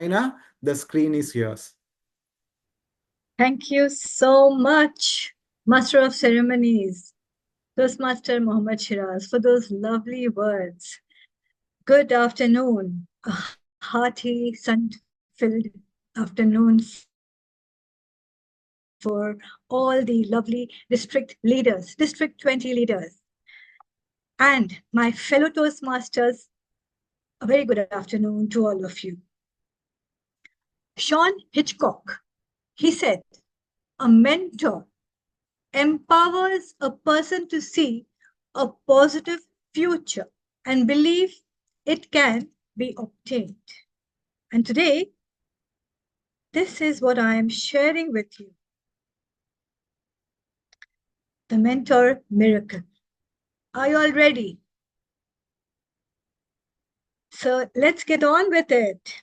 Rohaina, the screen is yours. Thank you so much, Master of Ceremonies, Toastmaster Mohammed Shiraz, for those lovely words. Good afternoon, a hearty, sun-filled afternoon for all the lovely District 20 leaders, and my fellow Toastmasters. A very good afternoon to all of you. Sean Hitchcock, he said, a mentor empowers a person to see a positive future and believe it can be obtained. And today, this is what I am sharing with you. The mentor miracle. Are you all ready? So let's get on with it.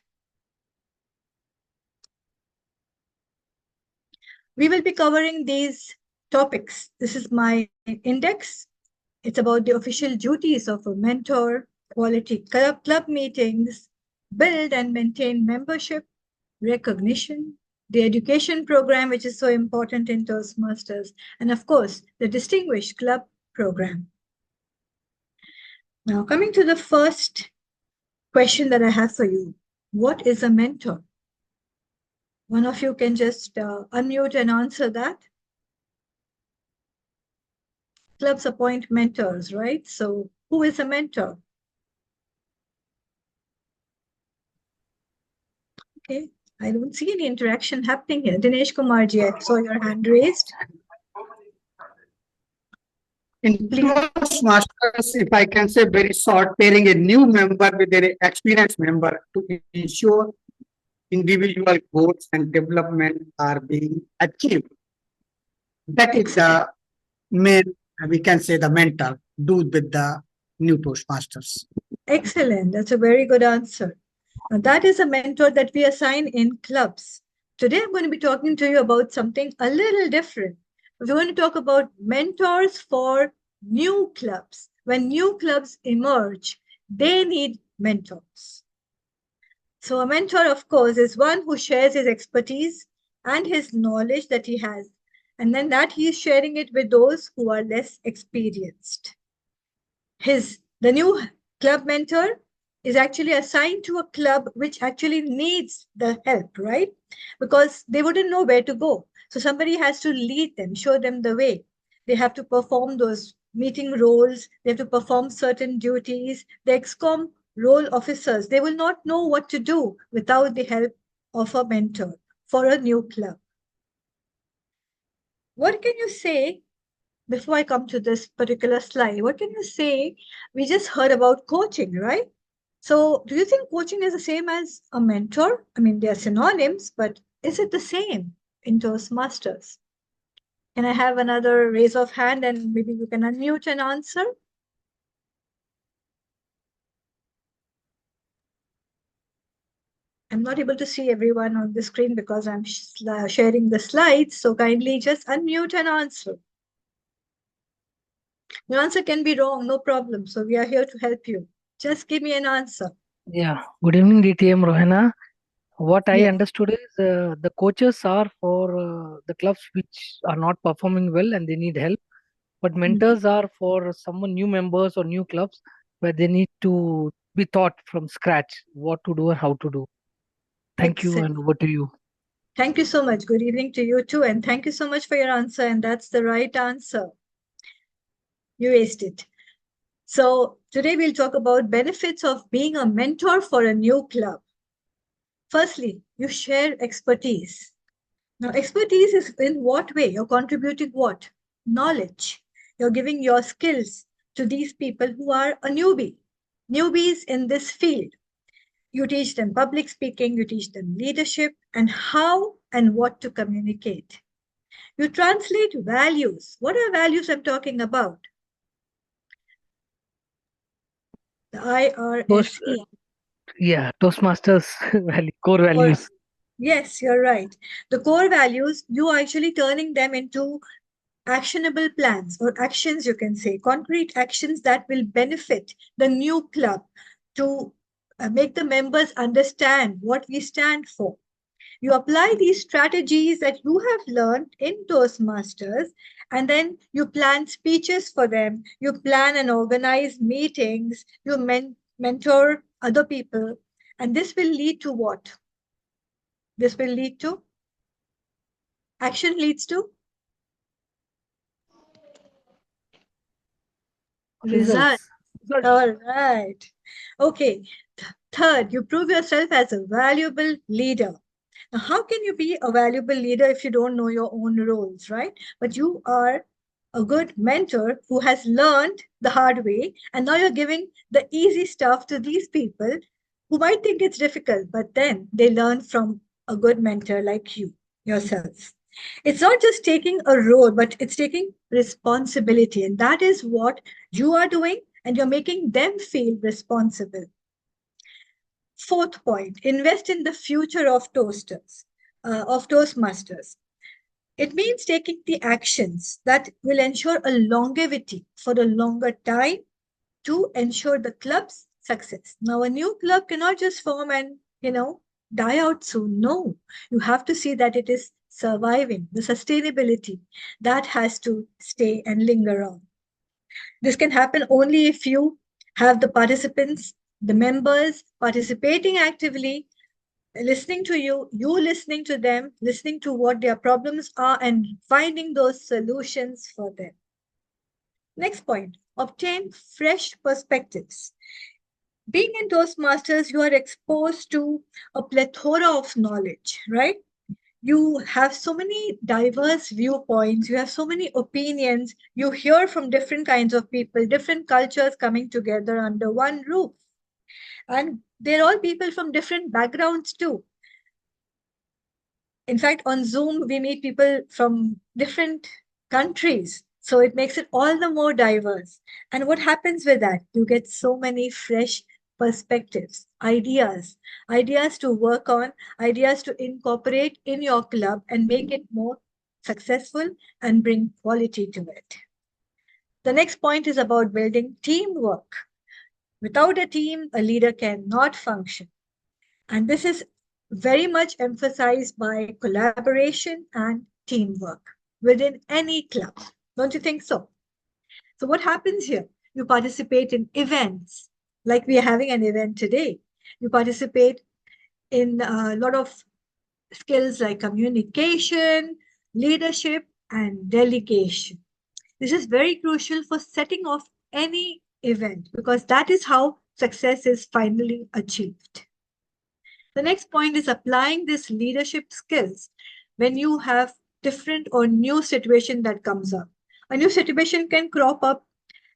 We will be covering these topics. This is my index. It's about the official duties of a mentor, quality club meetings, build and maintain membership, recognition, the education program, which is so important in Toastmasters, and of course, the Distinguished Club program. Now, coming to the first question that I have for you. What is a mentor? One of you can just unmute and answer that. Clubs appoint mentors, right? So who is a mentor? Okay, I don't see any interaction happening here. Dinesh Kumarji, I saw your hand raised. In Toastmasters, if I can say very short, pairing a new member with an experienced member to ensure individual goals and development are being achieved. That is the main, we can say, the mentor do with the new Toastmasters. Excellent. That's a very good answer. Now, that is a mentor that we assign in clubs. Today, I'm going to be talking to you about something a little different. We're going to talk about mentors for new clubs. When new clubs emerge, they need mentors. So a mentor, of course, is one who shares his expertise and his knowledge that he has, and then that he is sharing it with those who are less experienced. The new club mentor is actually assigned to a club which actually needs the help, right? Because they wouldn't know where to go. So somebody has to lead them, show them the way. They have to perform those meeting roles. They have to perform certain duties. The EXCOM role officers, they will not know what to do without the help of a mentor for a new club. What can you say before I come to this particular slide? What can you say? We just heard about coaching, right? So do you think coaching is the same as a mentor? I mean, they are synonyms, but is it the same in Toastmasters? Can I have another raise of hand and maybe you can unmute and answer? I'm not able to see everyone on the screen because I'm sharing the slides. So kindly just unmute and answer. Your answer can be wrong, no problem. So we are here to help you. Just give me an answer. Yeah, good evening, DTM Rohaina. What I Yes. understood is the coaches are for the clubs which are not performing well and they need help, but mentors are for someone new members or new clubs where they need to be taught from scratch what to do and how to do. Thank you, Excellent. and over to you. Thank you so much. Good evening to you too. And thank you so much for your answer. And that's the right answer. You aced it. So today we'll talk about benefits of being a mentor for a new club. Firstly, you share expertise. Now, expertise is in what way? You're contributing what? Knowledge. You're giving your skills to these people who are a newbies in this field. You teach them public speaking, you teach them leadership and how and what to communicate. You translate values. What are values I'm talking about? The IRSE. Toastmasters core values. Yes, you're right. The core values, you are actually turning them into actionable plans or actions, you can say, concrete actions that will benefit the new club to make the members understand what we stand for. You apply these strategies that you have learned in Toastmasters, and then you plan speeches for them. You plan and organize meetings. You mentor other people. And this will lead to what? This will lead to action leads to results. Results. All right. Okay. Third, you prove yourself as a valuable leader. Now, how can you be a valuable leader if you don't know your own roles, right? But you are a good mentor who has learned the hard way, and now you're giving the easy stuff to these people who might think it's difficult, but then they learn from a good mentor like you yourself. It's not just taking a role, but it's taking responsibility, and that is what you are doing, and you're making them feel responsible. Fourth point, invest in the future of Toastmasters. It means taking the actions that will ensure a longevity for a longer time to ensure the club's success. Now, a new club cannot just form and, die out soon. No, you have to see that it is surviving, the sustainability that has to stay and linger on. This can happen only if you have the participants, the members participating actively, listening to you, you listening to them, listening to what their problems are, and finding those solutions for them. Next point, obtain fresh perspectives. Being in Toastmasters, you are exposed to a plethora of knowledge, right? You have so many diverse viewpoints, you have so many opinions, you hear from different kinds of people, different cultures coming together under one roof. And they're all people from different backgrounds too. In fact, on Zoom, we meet people from different countries. So it makes it all the more diverse. And what happens with that? You get so many fresh perspectives, ideas to work on, ideas to incorporate in your club and make it more successful and bring quality to it. The next point is about building teamwork. Without a team, a leader cannot function. And this is very much emphasized by collaboration and teamwork within any club. Don't you think so? So what happens here? You participate in events, like we are having an event today. You participate in a lot of skills like communication, leadership, and delegation. This is very crucial for setting off any event because that is how success is finally achieved. The next point is applying these leadership skills when you have different or new situation that comes up. A new situation can crop up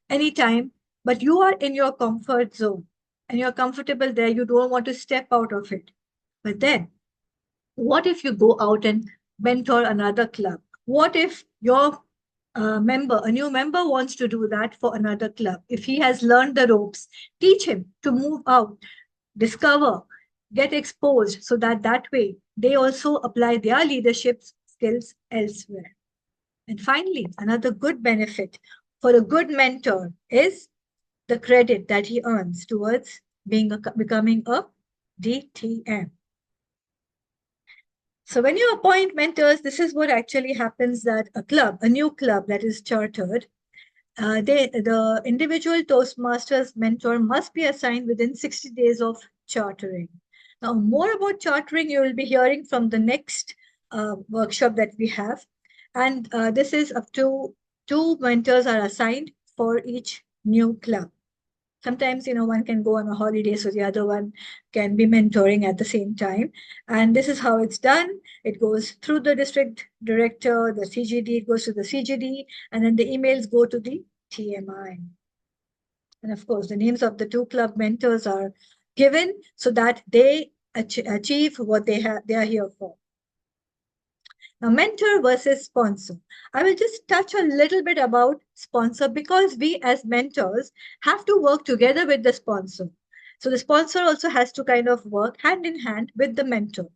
anytime, but you are in your comfort zone and you're comfortable there. You don't want to step out of it. But then, what if you go out and mentor another club? What if your a new member wants to do that for another club? If he has learned the ropes, teach him to move out, discover, get exposed so that way they also apply their leadership skills elsewhere. And finally, another good benefit for a good mentor is the credit that he earns towards becoming a DTM. So when you appoint mentors, this is what actually happens, that a new club that is chartered, the individual Toastmasters mentor must be assigned within 60 days of chartering. Now, more about chartering, you will be hearing from the next workshop that we have. And this is up to 2 mentors are assigned for each new club. Sometimes, one can go on a holiday, so the other one can be mentoring at the same time. And this is how it's done. It goes through the district director, the CGD, it goes to the CGD, and then the emails go to the TMI. And of course, the names of the 2 club mentors are given so that they achieve what they are here for. Now, mentor versus sponsor. I will just touch a little bit about sponsor because we as mentors have to work together with the sponsor. So the sponsor also has to kind of work hand in hand with the mentor.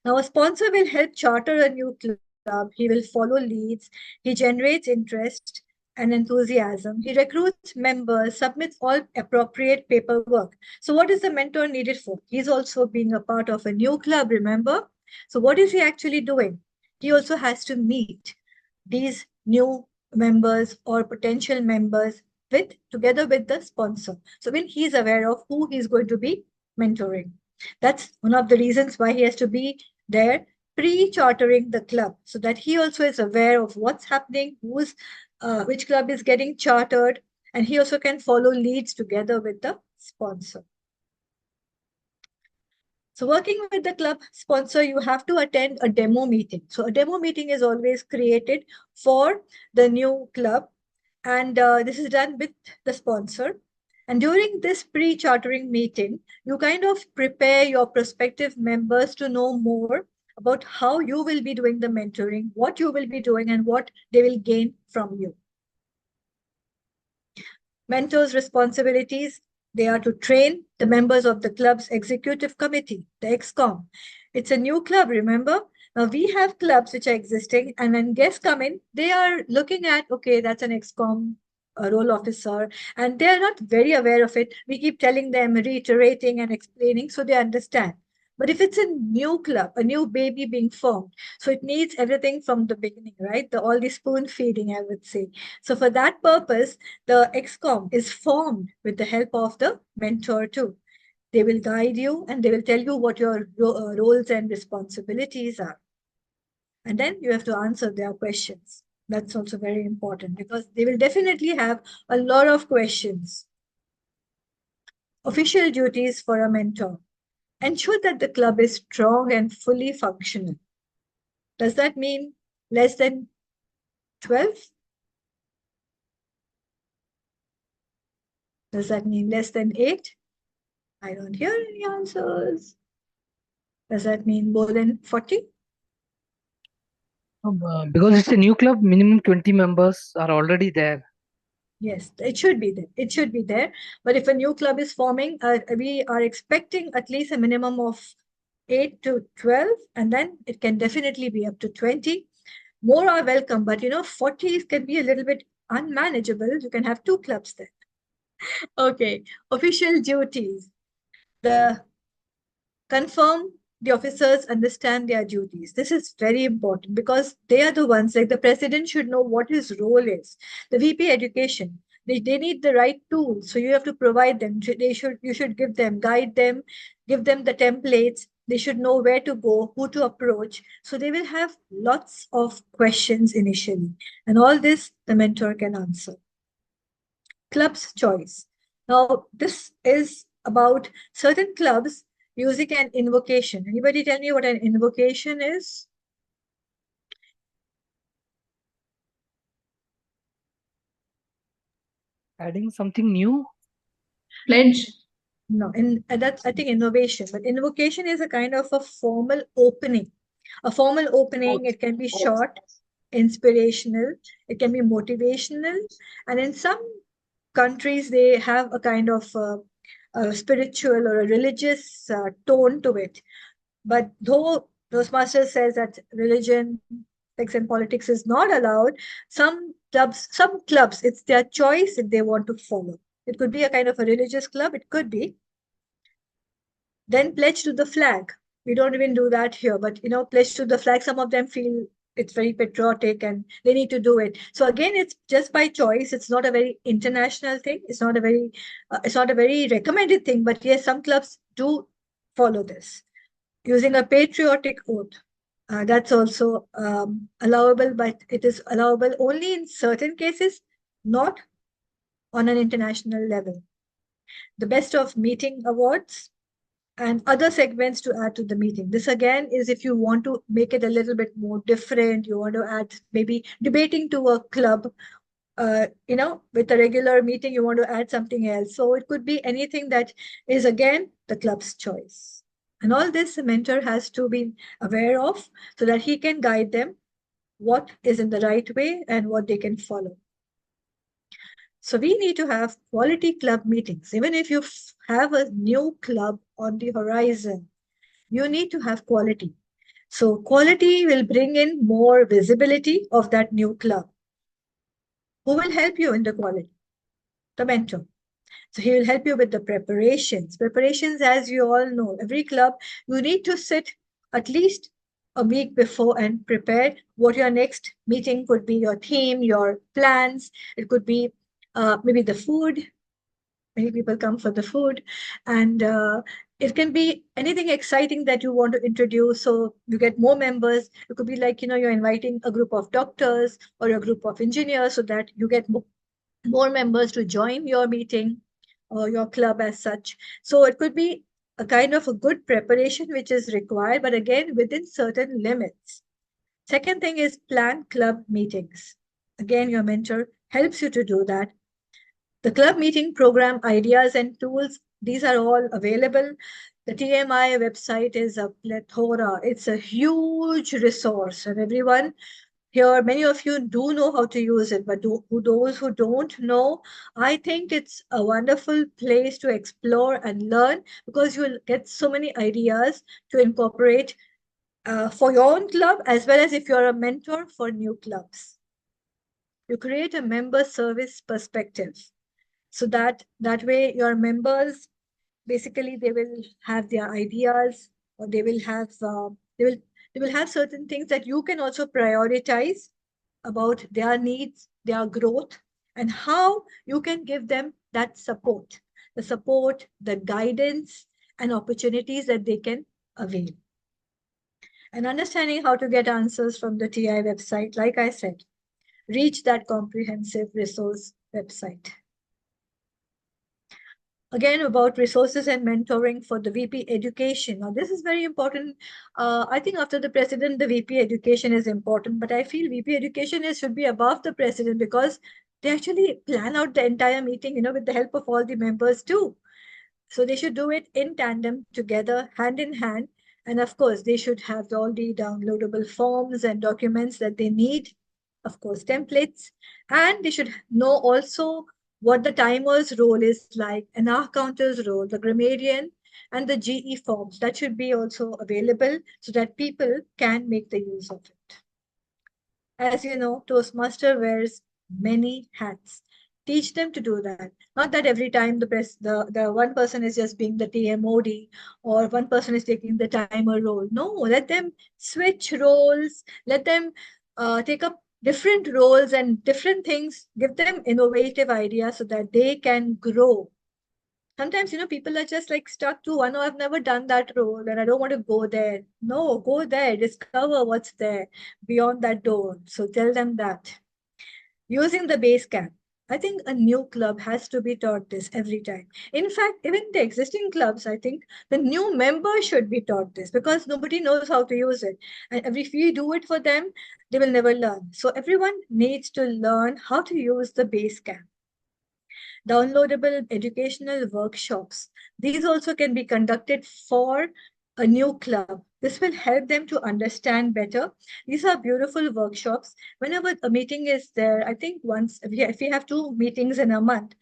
Now, a sponsor will help charter a new club. He will follow leads. He generates interest and enthusiasm. He recruits members, submits all appropriate paperwork. So what is the mentor needed for? He's also being a part of a new club, remember? So what is he actually doing? He also has to meet these new members or potential members together with the sponsor. So when he's aware of who he's going to be mentoring. That's one of the reasons why he has to be there pre-chartering the club so that he also is aware of what's happening, which club is getting chartered, and he also can follow leads together with the sponsor. So working with the club sponsor, you have to attend a demo meeting. So a demo meeting is always created for the new club, and this is done with the sponsor. And during this pre-chartering meeting, you kind of prepare your prospective members to know more about how you will be doing the mentoring, what you will be doing, and what they will gain from you. Mentors' responsibilities, they are to train the members of the club's executive committee, the EXCOM. It's a new club, remember? Now we have clubs which are existing, and when guests come in, they are looking at, okay, that's an EXCOM role officer, and they are not very aware of it. We keep telling them, reiterating and explaining so they understand. But if it's a new club, a new baby being formed, so it needs everything from the beginning, right? All the spoon feeding, I would say. So for that purpose, the EXCOM is formed with the help of the mentor too. They will guide you and they will tell you what your roles and responsibilities are. And then you have to answer their questions. That's also very important because they will definitely have a lot of questions. Official duties for a mentor. Ensure that the club is strong and fully functional. Does that mean less than 12? Does that mean less than 8? I don't hear any answers. Does that mean more than 40? Because it's a new club, minimum 20 members are already there. Yes, it should be there. It should be there. But if a new club is forming, we are expecting at least a minimum of 8 to 12, and then it can definitely be up to 20. More are welcome, but 40 can be a little bit unmanageable. You can have 2 clubs there. Okay, official duties. Confirm the officers understand their duties. This is very important because they are the ones, like the president should know what his role is. The VP education, they need the right tools. So you have to provide them. You should give them, guide them, give them the templates. They should know where to go, who to approach. So they will have lots of questions initially. And all this, the mentor can answer. Club's choice. Now, this is about certain clubs using an invocation. Anybody tell me what an invocation is? Adding something new? Pledge. No, that's, I think, innovation. But invocation is a kind of a formal opening. A formal opening, it can be short, inspirational, it can be motivational. And in some countries, they have a kind of a spiritual or a religious tone to it. But though Toastmasters says that religion, sex, and politics is not allowed, some clubs, it's their choice if they want to follow. It could be a kind of a religious club, it could be. Then pledge to the flag. We don't even do that here, but pledge to the flag, some of them feel it's very patriotic and they need to do it. So again, it's just by choice. It's not a very international thing. It's not a very recommended thing, but yes, some clubs do follow this. Using a patriotic oath. That's also allowable, but it is allowable only in certain cases, not on an international level. The best of meeting awards and other segments to add to the meeting. This again is if you want to make it a little bit more different, you want to add maybe debating to a club, with a regular meeting, you want to add something else. So it could be anything that is, again, the club's choice. And all this the mentor has to be aware of so that he can guide them what is in the right way and what they can follow. So we need to have quality club meetings. Even if you have a new club on the horizon, you need to have quality. So quality will bring in more visibility of that new club. Who will help you in the quality? The mentor. So he will help you with the preparations. Preparations, as you all know, every club, you need to sit at least a week before and prepare what your next meeting could be, your theme, your plans. It could be maybe the food. Many people come for the food. And it can be anything exciting that you want to introduce. So you get more members. It could be like, you're inviting a group of doctors or a group of engineers so that you get more members to join your meeting or your club as such. So it could be a kind of a good preparation which is required, but again, within certain limits. Second thing is plan club meetings. Again, your mentor helps you to do that. The club meeting program ideas and tools, these are all available. The TMI website is a plethora. It's a huge resource, and everyone here, many of you do know how to use it, but those who don't know, I think it's a wonderful place to explore and learn, because you'll get so many ideas to incorporate for your own club, as well as if you're a mentor for new clubs. You create a member service perspective, so that way your members, basically, they will have their ideas, or they will have certain things that you can also prioritize about their needs, their growth, and how you can give them that support, the guidance, and opportunities that they can avail. And understanding how to get answers from the TI website, like I said, reach that comprehensive resource website. Again, about resources and mentoring for the VP education. Now, this is very important. I think after the president, the VP education is important, but I feel VP education should be above the president, because they actually plan out the entire meeting, with the help of all the members too. So they should do it in tandem, together, hand in hand. And of course, they should have all the downloadable forms and documents that they need, of course, templates. And they should know also what the timer's role is like, an hour counter's role, the grammarian, and the GE forms. That should be also available so that people can make the use of it. As you know, Toastmaster wears many hats. Teach them to do that. Not that every time the one person is just being the TMOD, or one person is taking the timer role. No, let them switch roles. Let them take up different roles and different things. Give them innovative ideas so that they can grow. Sometimes, people are just like stuck to one, oh, I've never done that role and I don't want to go there. No, go there, discover what's there beyond that door. So tell them that. Using the base camp. I think a new club has to be taught this every time. In fact, even the existing clubs, I think the new members should be taught this, because nobody knows how to use it. And if we do it for them, they will never learn. So everyone needs to learn how to use the base camp. Downloadable educational workshops. These also can be conducted for a new club. This will help them to understand better. These are beautiful workshops. Whenever a meeting is there, I think once, if we have 2 meetings in a month,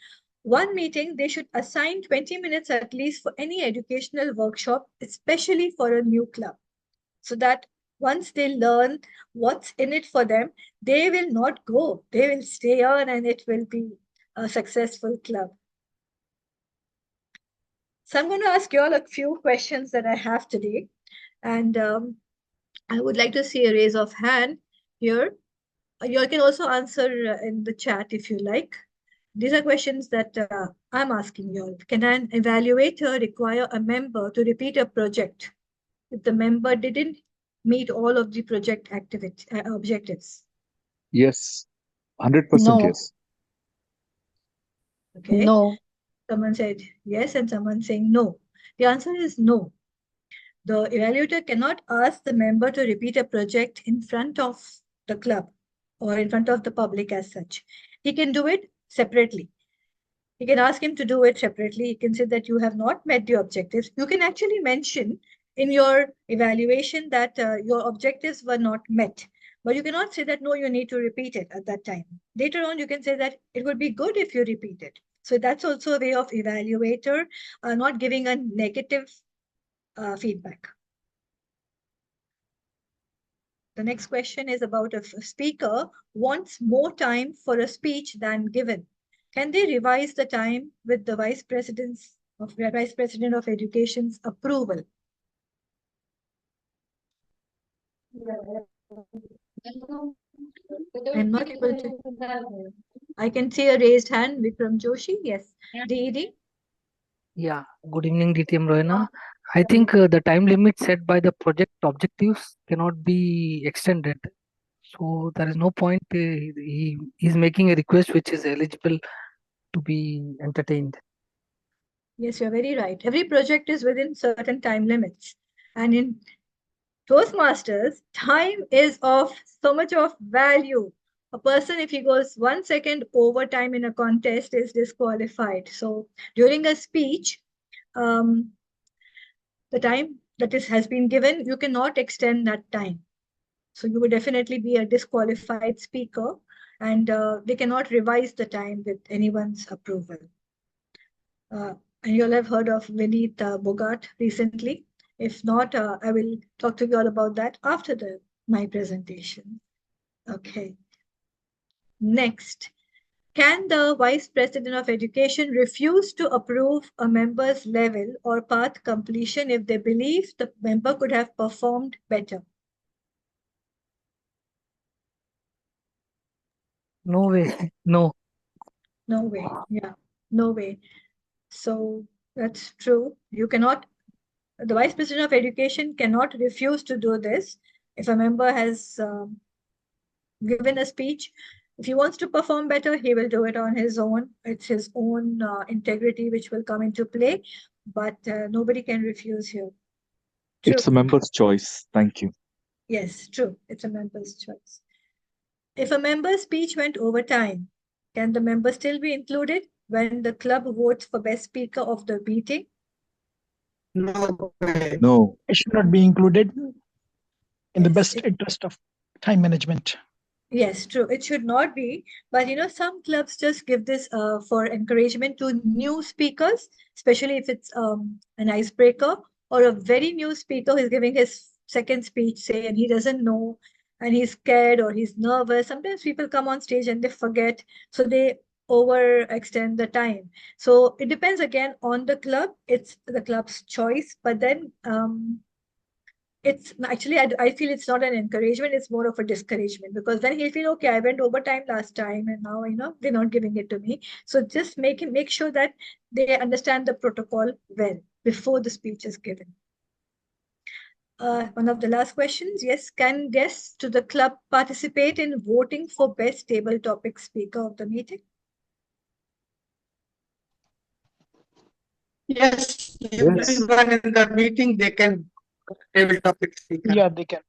one meeting, they should assign 20 minutes at least for any educational workshop, especially for a new club, so that once they learn what's in it for them, they will not go. They will stay on, and it will be a successful club. So I'm going to ask you all a few questions that I have today. And I would like to see a raise of hand here. You all can also answer in the chat if you like. These are questions that I'm asking you all. Can an evaluator require a member to repeat a project if the member didn't meet all of the project objectives? Yes, 100% No. yes. Okay. No. Someone said yes, and someone saying no. The answer is no. The evaluator cannot ask the member to repeat a project in front of the club or in front of the public as such. He can do it separately. He can ask him to do it separately. He can say that you have not met the objectives. You can actually mention in your evaluation that your objectives were not met. But you cannot say that, no, you need to repeat it at that time. Later on, you can say that it would be good if you repeat it. So that's also a way of evaluator not giving a negative feedback. The next question is about if a speaker wants more time for a speech than given. Can they revise the time with the Vice President of Education's approval? I'm not able to. I can see a raised hand, Vikram Joshi. Yes. DED? Yeah, good evening, DTM Rohaina. I think the time limit set by the project objectives cannot be extended. So there is no point. He is making a request which is eligible to be entertained. Yes, you're very right. Every project is within certain time limits. And in Toastmasters, time is of so much of value. A person, if he goes 1 second over time in a contest, is disqualified. So during a speech, the time that has been given, you cannot extend that time. So you would definitely be a disqualified speaker, and they cannot revise the time with anyone's approval. And you'll have heard of Vineet Bogart recently. If not, I will talk to you all about that after my presentation. Okay. Next, can the Vice President of Education refuse to approve a member's level or path completion if they believe the member could have performed better? No way. No. No way. Yeah, no way. So that's true. You cannot, the Vice President of Education cannot refuse to do this. If a member has given a speech, if he wants to perform better, he will do it on his own. It's his own integrity which will come into play, but nobody can refuse here. True. It's a member's choice. Thank you. Yes, true. It's a member's choice. If a member's speech went over time, can the member still be included when the club votes for best speaker of the meeting? No way. No. It should not be included in the Yes, best interest of time management. Yes, true. It should not be. But some clubs just give this for encouragement to new speakers, especially if it's an icebreaker or a very new speaker who is giving his second speech, say, and he doesn't know and he's scared or he's nervous. Sometimes people come on stage and they forget, so they overextend the time. So it depends again on the club. It's the club's choice. But then it's actually, I feel it's not an encouragement, it's more of a discouragement, because then he'll feel, okay, I went overtime last time and now they're not giving it to me. So just make sure that they understand the protocol well before the speech is given. One of the last questions, yes, can guests to the club participate in voting for best table topic speaker of the meeting? Yes, everyone in the meeting, they can table topic speaker. Yeah, they can.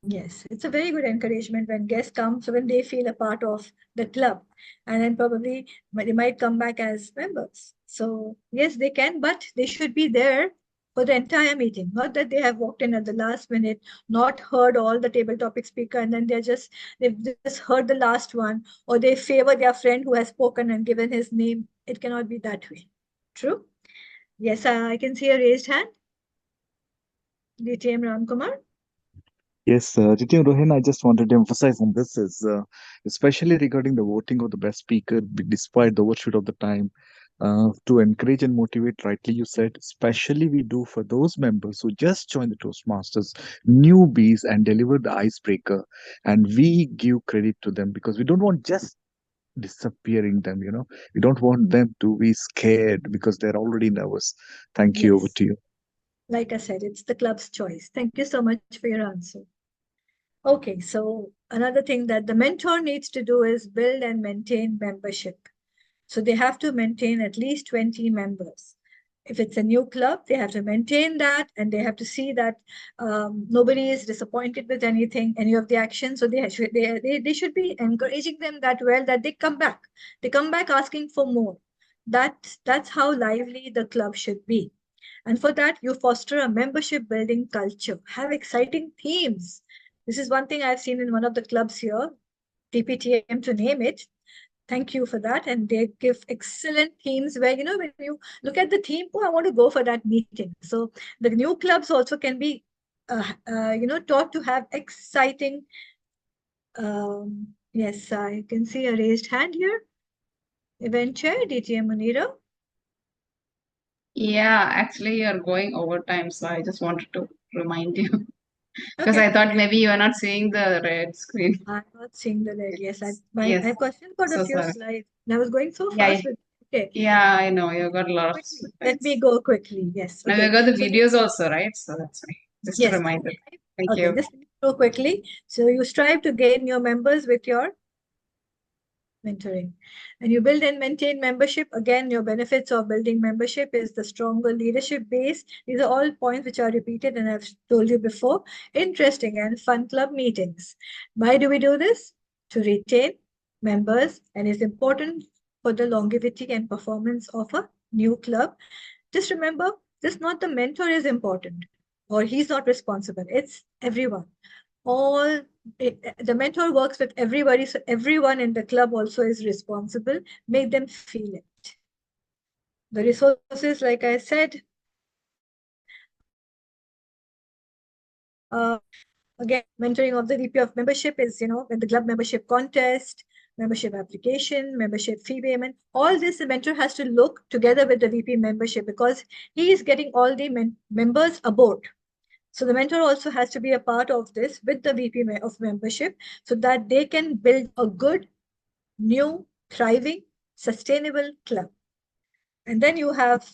Yes, it's a very good encouragement when guests come, so when they feel a part of the club, and then probably they might come back as members. So yes, they can, but they should be there for the entire meeting, not that they have walked in at the last minute, not heard all the table topic speaker, and then they've just heard the last one, or they favor their friend who has spoken and given his name. It cannot be that way. True? Yes, I can see a raised hand. DTM Ramkumar. Yes, DTM Rohaina, I just wanted to emphasize on this is especially regarding the voting of the best speaker, despite the overshoot of the time, to encourage and motivate, rightly you said, especially we do for those members who just joined the Toastmasters, newbies, and deliver the icebreaker. And we give credit to them because we don't want just disappearing them, We don't want them to be scared because they're already nervous. Thank you. Over Yes. to you. Like I said, it's the club's choice. Thank you so much for your answer. Okay, so another thing that the mentor needs to do is build and maintain membership. So they have to maintain at least 20 members. If it's a new club, they have to maintain that, and they have to see that nobody is disappointed with anything, any of the actions. So they should be encouraging them that well, that they come back. They come back asking for more. That's how lively the club should be. And for that, you foster a membership building culture. Have exciting themes. This is one thing I've seen in one of the clubs here, TPTM to name it. Thank you for that. And they give excellent themes where, when you look at the theme, oh, I want to go for that meeting. So the new clubs also can be taught to have exciting. Yes, I can see a raised hand here. Event chair, DTM Munira. Yeah, actually, you're going overtime, so I just wanted to remind you because Okay. I thought maybe you are not seeing the red screen. I'm not seeing the red. Yes, Yes, I've questioned got a so few sorry. slides. And I was going so Yeah, fast with. Okay. yeah, I know you got a lot of Quickly. Let slides. me go quickly. Yes. Now you Okay. got the So videos also, right? So that's why. Just a yes. reminder. Thank Okay. you. Just go quickly. So you strive to gain new members with your mentoring, and you build and maintain membership. Again, your benefits of building membership is the stronger leadership base. These are all points which are repeated and I've told you before. Interesting and fun club meetings. Why do we do this? To retain members, and it's important for the longevity and performance of a new club. Just remember, this not the mentor is important or he's not responsible. It's everyone. The mentor works with everybody, so everyone in the club also is responsible. Make them feel it. The resources, like I said, again, mentoring of the VP of membership is, when the club membership contest, membership application, membership fee payment, all this the mentor has to look together with the VP membership because he is getting all the members aboard. So the mentor also has to be a part of this with the VP of membership so that they can build a good, new, thriving, sustainable club. And then you have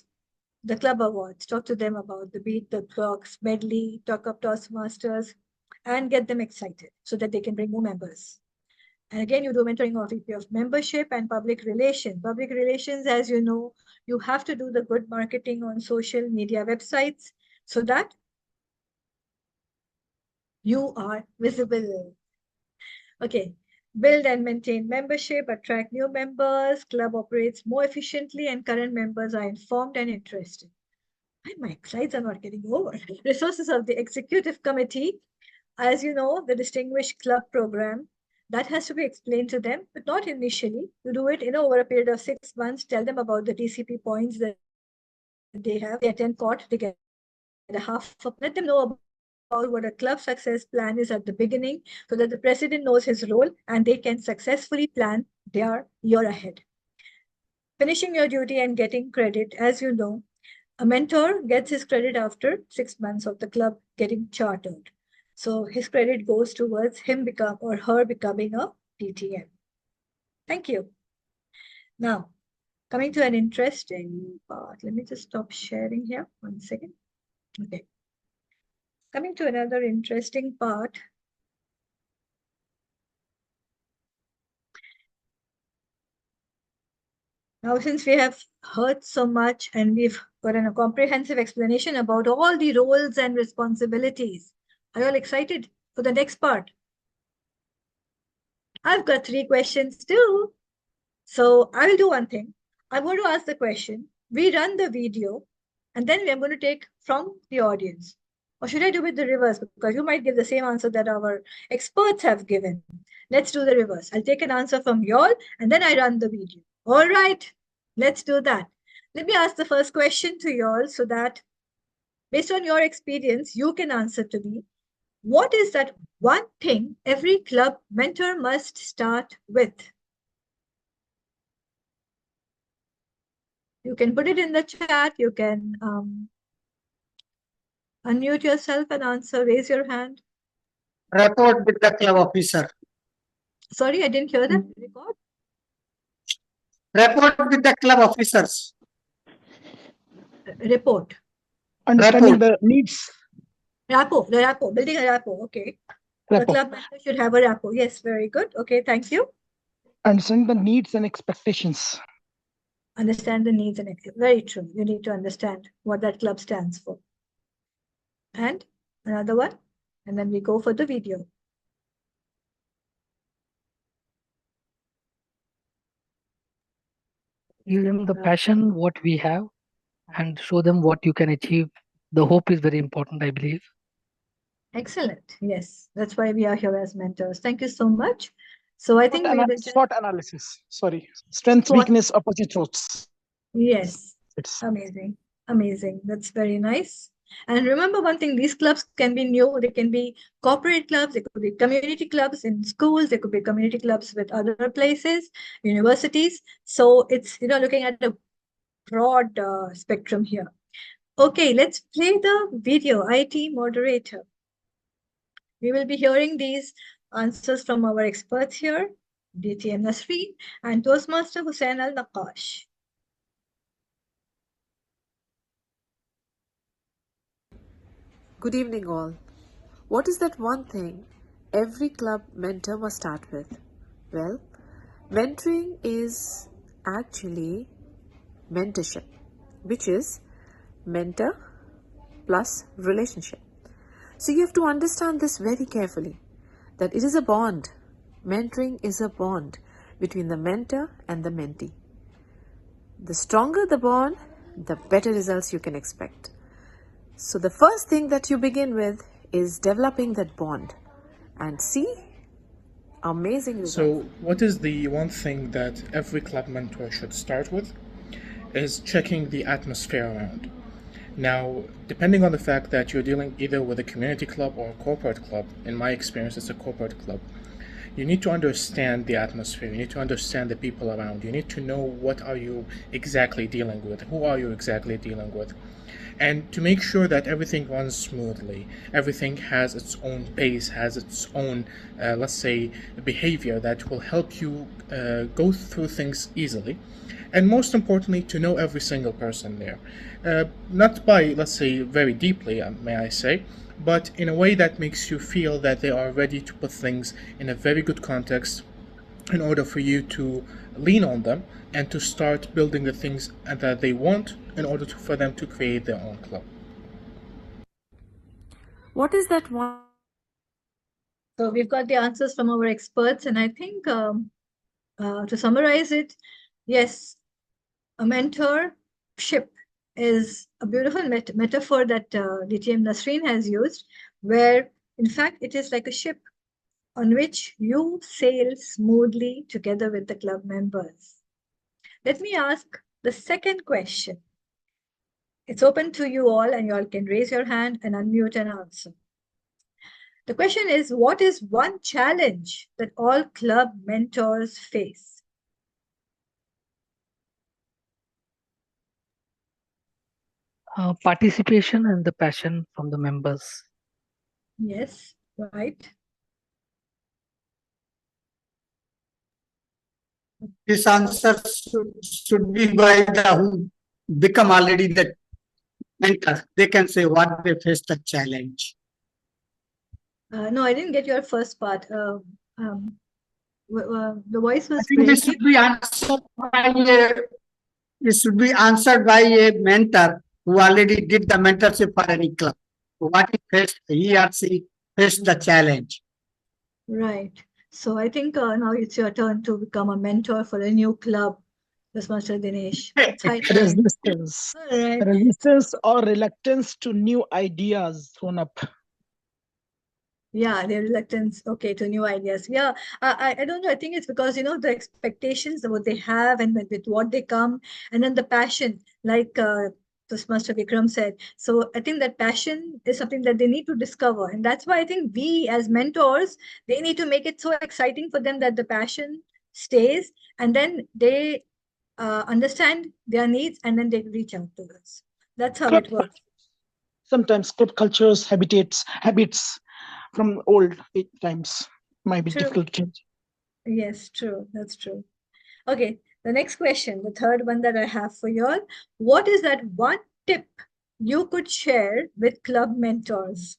the club awards. Talk to them about the Beat the Clocks, Medley, Talk Up Toastmasters, and get them excited so that they can bring more members. And again, you do mentoring of VP of membership and public relations. Public relations, as you know, you have to do the good marketing on social media websites so that you are visible. Okay. Build and maintain membership, attract new members, club operates more efficiently, and current members are informed and interested. My slides are not getting over. Resources of the executive committee. As you know, the distinguished club program, that has to be explained to them, but not initially. You do it over a period of 6 months, tell them about the TCP points that they have. They attend court, they get a half of, let them know about what a club success plan is at the beginning so that the president knows his role and they can successfully plan their year ahead. Finishing your duty and getting credit, as you know, a mentor gets his credit after 6 months of the club getting chartered. So his credit goes towards him her becoming a DTM. Thank you. Now, coming to an interesting part. Let me just stop sharing here. 1 second. Okay. Coming to another interesting part. Now, since we have heard so much and we've gotten a comprehensive explanation about all the roles and responsibilities, are you all excited for the next part? I've got 3 questions too. So I will do one thing. I'm going to ask the question. We run the video and then we're going to take from the audience. Or should I do it the reverse? Because you might give the same answer that our experts have given. Let's do the reverse. I'll take an answer from y'all and then I run the video. All right, let's do that. Let me ask the first question to y'all so that based on your experience, you can answer to me. What is that one thing every club mentor must start with? You can put it in the chat. You can unmute yourself and answer. Raise your hand. Report with the club officer. Sorry, I didn't hear that. Record. Report with the club officers. Report. Understanding the needs. Rapport. The rapport. Building a rapport. Okay. The Rapport. club member should have a rapport. Yes, very good. Okay, thank you. Understanding the needs and expectations. Understand the needs and expectations. Very true. You need to understand what that club stands for. And another one. And then we go for the video. Give them the passion, what we have, and show them what you can achieve. The hope is very important, I believe. Excellent. Yes, that's why we are here as mentors. Thank you so much. So I think we will just... SWOT analysis. Sorry. Strength, SWOT. weakness, opportunity threats. Yes. It's Amazing. Amazing. That's very nice. And remember one thing, these clubs can be new, they can be corporate clubs, they could be community clubs in schools, they could be community clubs with other places, universities. So it's, looking at a broad spectrum here. Okay, let's play the video. IT moderator. We will be hearing these answers from our experts here, DTM Nasreen and Toastmaster Hussain Al-Naqash. Good evening all. What is that one thing every club mentor must start with? Well, mentoring is actually mentorship, which is mentor plus relationship. So you have to understand this very carefully, that it is a bond. Mentoring is a bond between the mentor and the mentee. The stronger the bond, the better results you can expect. So the first thing that you begin with is developing that bond and see amazing results. So what is the one thing that every club mentor should start with? Is checking the atmosphere around. Now, depending on the fact that you're dealing either with a community club or a corporate club, in my experience it's a corporate club, you need to understand the atmosphere, you need to understand the people around, you need to know what are you exactly dealing with, who are you exactly dealing with, and to make sure that everything runs smoothly, everything has its own pace, has its own, let's say, behavior that will help you go through things easily. And most importantly, to know every single person there. Not by, let's say, very deeply, may I say, but in a way that makes you feel that they are ready to put things in a very good context in order for you to lean on them and to start building the things that they want in order for them to create their own club. What is that one? So we've got the answers from our experts, and I think to summarize it, yes, a mentorship is a beautiful metaphor that DTM Nasreen has used, where in fact it is like a ship on which you sail smoothly together with the club members. Let me ask the second question. It's open to you all, and you all can raise your hand and unmute and answer. The question is, what is one challenge that all club mentors face? Participation and the passion from the members. Yes, right. This answer should be by the who become already the mentor. They can say what they face the challenge. No, I didn't get your first part. The voice was I think this breaking. should be answered by this should be answered by a mentor who already did the mentorship for any club. What he or she faced the challenge. Right. So I think now it's your turn to become a mentor for a new club, Master Dinesh. It's high time. Resistance. All right. Resistance or reluctance to new ideas thrown up. Yeah, their reluctance, okay, to new ideas. Yeah, I don't know. I think it's because, the expectations of what they have and with what they come, and then the passion, like Master Vikram said. So I think that passion is something that they need to discover. And that's why I think we as mentors, they need to make it so exciting for them that the passion stays, and then they understand their needs, and then they reach out to us. That's how it works. Sometimes club cultures, habits from old times might be True. difficult to change. Yes, true. That's true. Okay, the next question, the third one that I have for you all. What is that one tip you could share with club mentors?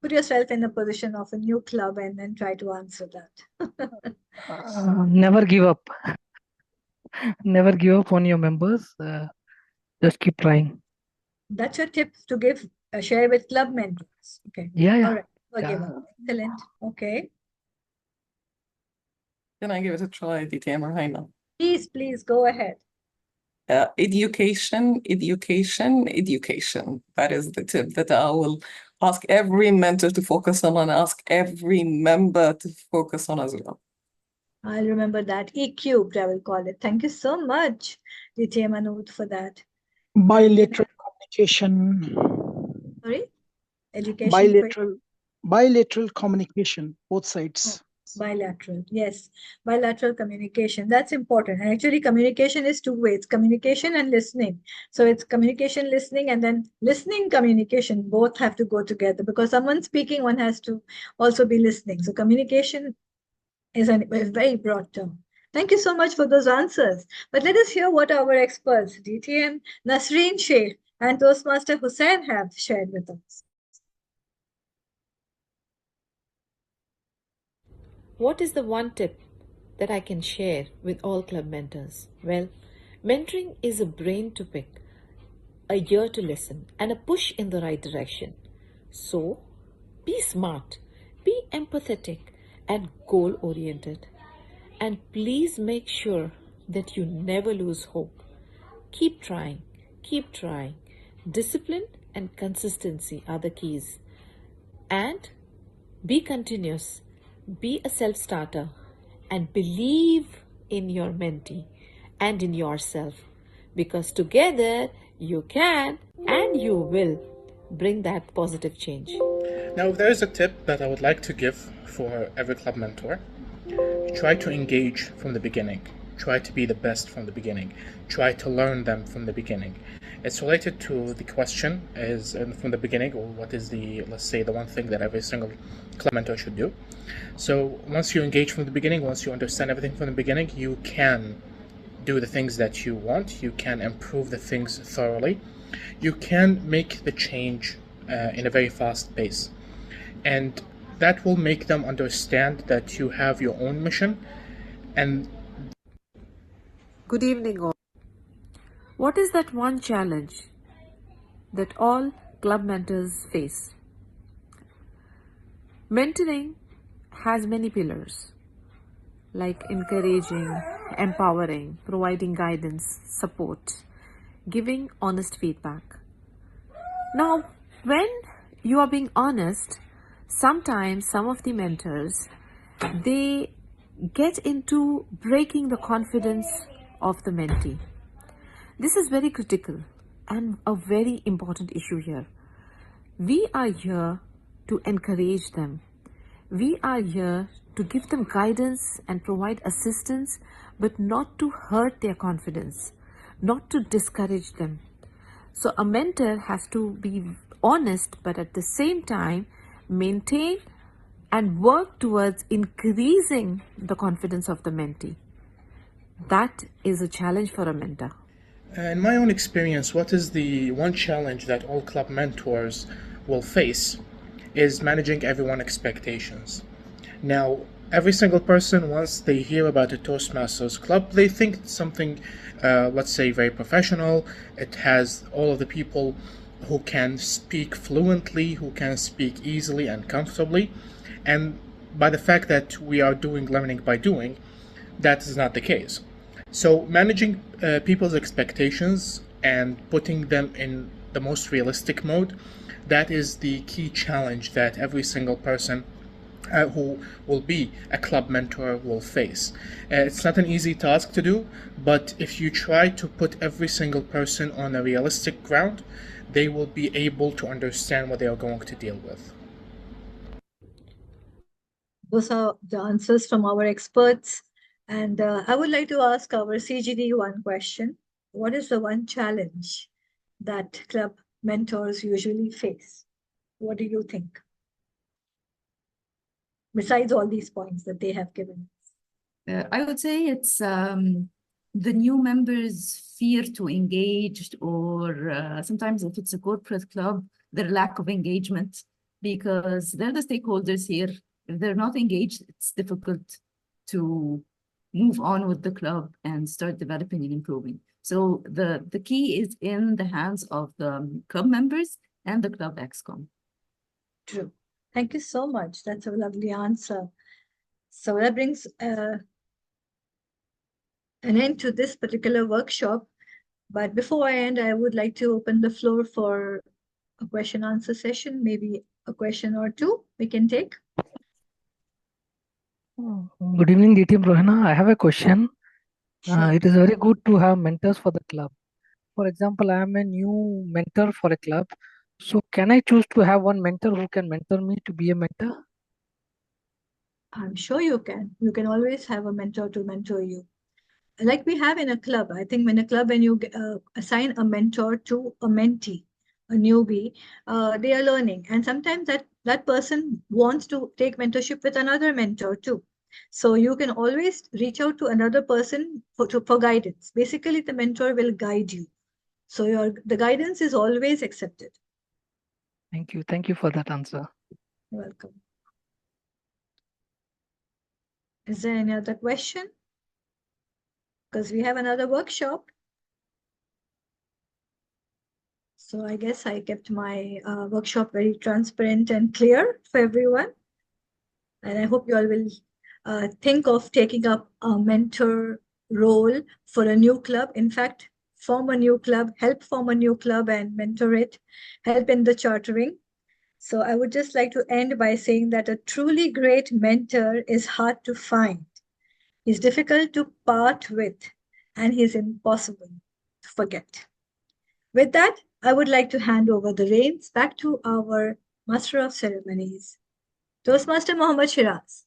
Put yourself in the position of a new club and then try to answer that. Never give up. Never give up on your members. Just keep trying. That's your tip to give, share with club mentors. Okay. Yeah. All right. Forgive me. Excellent. Okay. Can I give it a try, DTM Rohaina? Please go ahead. Education. That is the tip that I will ask every mentor to focus on and ask every member to focus on as well. I'll remember that. E-cubed, I will call it. Thank you so much, DTM Anood, for that. Bilateral communication, Sorry? Education question? bilateral communication, both Oh, sides. bilateral. Yes. Bilateral communication. That's important. And actually, communication is two ways, communication and listening. So it's communication, listening, and then listening, communication. Both have to go together because someone speaking, one has to also be listening. So communication is a very broad term. Thank you so much for those answers. But let us hear what our experts, DTM Nasreen Sheikh and Toastmaster Hussain, have shared with us. What is the one tip that I can share with all club mentors? Well, mentoring is a brain to pick, a ear to listen, and a push in the right direction. So, be smart, be empathetic, and goal oriented. And please make sure that you never lose hope. Keep trying, keep trying. Discipline and consistency are the keys. And be continuous, be a self starter, and believe in your mentee and in yourself. Because together you can and you will bring that positive change. Now, if there is a tip that I would like to give for every club mentor, try to engage from the beginning. Try to be the best from the beginning. Try to learn them from the beginning. It's related to the question is from the beginning, or what is the, let's say, the one thing that every single club mentor should do. So once you engage from the beginning, once you understand everything from the beginning, you can do the things that you want. You can improve the things thoroughly. You can make the change in a very fast pace. And that will make them understand that you have your own mission. And good evening, all. What is that one challenge that all club mentors face? Mentoring has many pillars like encouraging, empowering, providing guidance, support, giving honest feedback. Now, when you are being honest, sometimes some of the mentors, they get into breaking the confidence of the mentee. This is very critical and a very important issue here. We are here to encourage them. We are here to give them guidance and provide assistance, but not to hurt their confidence, not to discourage them. So a mentor has to be honest, but at the same time, maintain and work towards increasing the confidence of the mentee. That is a challenge for a mentor. in my own experience, what is the one challenge that all club mentors will face is managing everyone's expectations. Now, every single person, once they hear about a Toastmasters club, they think it's something, let's say, very professional. It has all of the people who can speak fluently, who can speak easily and comfortably. And by the fact that we are doing learning by doing, that is not the case. So managing people's expectations and putting them in the most realistic mode, that is the key challenge that every single person who will be a club mentor will face. It's not an easy task to do, but if you try to put every single person on a realistic ground, they will be able to understand what they are going to deal with. Those are the answers from our experts. And I would like to ask our CGD one question. What is the one challenge that club mentors usually face? What do you think? Besides all these points that they have given. I would say it's the new members' fear to engage, or sometimes if it's a corporate club, their lack of engagement, because they're the stakeholders here. If they're not engaged, it's difficult to move on with the club and start developing and improving. So the key is in the hands of the club members and the club ExCom. True. Thank you so much. That's a lovely answer. So that brings an end to this particular workshop. But before I end, I would like to open the floor for a question answer session, maybe a question or two we can take. Good evening, DTM Rohaina. I have a question. It is very good to have mentors for the club. for example, I am a new mentor for a club. So can I choose to have one mentor who can mentor me to be a mentor? I'm sure you can. You can always have a mentor to mentor you. Like we have in a club. I think in a club, when you assign a mentor to a mentee, a newbie, they are learning. And sometimes that person wants to take mentorship with another mentor too. So you can always reach out to another person for guidance. Basically, the mentor will guide you. So the guidance is always accepted. Thank you. Thank you for that answer. You're welcome. Is there any other question? Because we have another workshop. So I guess I kept my workshop very transparent and clear for everyone. And I hope you all will think of taking up a mentor role for a new club. In fact, form a new club, help form a new club and mentor it, help in the chartering. So I would just like to end by saying that a truly great mentor is hard to find. He's difficult to part with, and he's impossible to forget. With that, I would like to hand over the reins back to our Master of Ceremonies, Toastmaster Mohammed Shiraz.